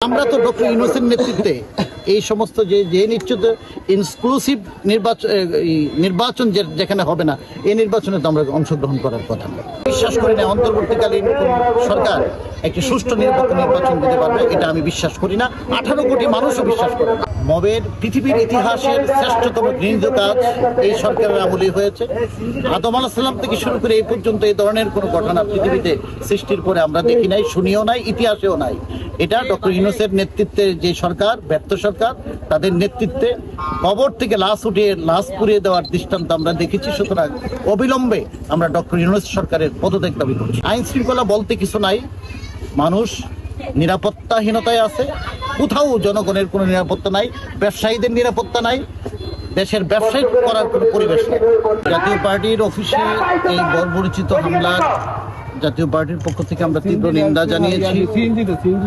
আমরা তো ডক্টর ইউনূসের নেতৃত্বে এই সমস্ত যে নিশ্চিত ইনক্লুসিভ নির্বাচন যেখানে হবে না, এই নির্বাচনে তো আমরা অংশগ্রহণ করার কথা না। বিশ্বাস করি না অন্তর্বর্তীকালীন সরকার একটি সুষ্ঠু নিরপেক্ষ নির্বাচন দিতে পারবে, এটা আমি বিশ্বাস করি না। 18 কোটি মানুষও বিশ্বাস করে না। মবের পৃথিবীর ইতিহাসের শ্রেষ্ঠতম ঘৃণিত কাজ এই সরকারের আমলে হয়েছে। আদম আলাইহিস সালাম থেকে শুরু করে এই পর্যন্ত এই ধরনের কোনো ঘটনা পৃথিবীতে সৃষ্টির পরে আমরা দেখি নাই, শুনিও নাই, ইতিহাসেও নাই। এটা ডক্টর ইউনূসের নেতৃত্বে যে সরকার, ব্যর্থ সরকার, তাদের নেতৃত্বে কবর থেকে লাশ উঠিয়ে লাশ পুড়িয়ে দেওয়ার দৃষ্টান্ত আমরা দেখেছি। সুতরাং অবিলম্বে আমরা ডক্টর ইউনূস সরকারের পদত্যাগ দাবি করছি। আইন শৃঙ্খলা বলতে কিছু নাই, মানুষ নিরাপত্তাহীনতায় আছে, কোথাও জনগণের কোনো নিরাপত্তা নাই, ব্যবসায়ীদের নিরাপত্তা নাই, দেশের ব্যবসায়ী করার কোনো পরিবেশ নেই। জাতীয় পার্টির অফিসে এই বর্বরচিত হামলার জাতীয় পার্টির পক্ষ থেকে আমরা তীব্র নিন্দা জানিয়েছি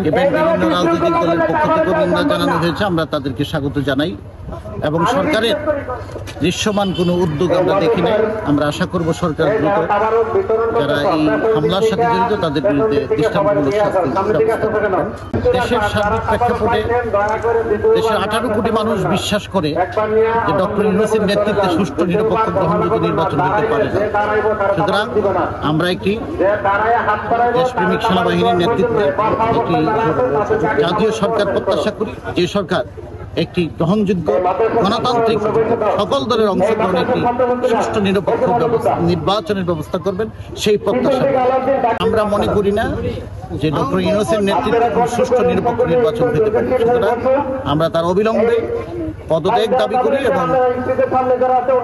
এবং বিভিন্ন রাজনৈতিক দলের পক্ষ থেকেও নিন্দা জানানো হয়েছে। আমরা তাদেরকে স্বাগত জানাই এবং সরকারের দৃশ্যমান কোনো উদ্যোগ আমরা দেখি নাই। আমরা আশা করব সরকার দ্রুত যারা এই হামলার সাথে জড়িত তাদের বিরুদ্ধে দৃষ্টান্তমূলক শাস্তি ব্যবস্থা করবেন। দেশের সার্বিক প্রেক্ষাপটে দেশের 18 কোটি মানুষ বিশ্বাস করে যে ডক্টর ইউনূসের নেতৃত্বে সুষ্ঠু নিরপেক্ষ গ্রহণযোগ্য নির্বাচন হতে পারে না। সুতরাং আমরা একটি দেশপ্রেমিক সেনাবাহিনীর নেতৃত্বে একটি জাতীয় সরকার প্রত্যাশা করি, যে সরকার একটি গ্রহণযোগ্য গণতান্ত্রিক সকল দলের অংশগ্রহণে একটি সুষ্ঠু নিরপেক্ষ নির্বাচনের ব্যবস্থা করবেন, সেই প্রত্যাশা। আমরা মনে করি না যে ডক্টর ইউনূসের নেতৃত্বে সুষ্ঠু নিরপেক্ষ নির্বাচন হতে পারে। সুতরাং আমরা তার অবিলম্বে পদত্যাগ দাবি করি এবং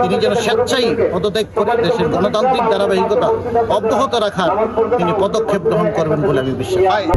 তিনি যেন স্বেচ্ছায় পদত্যাগ করে দেশের গণতান্ত্রিক ধারাবাহিকতা অব্যাহত রাখার তিনি পদক্ষেপ গ্রহণ করবেন বলে আমি বিশ্বাস করি।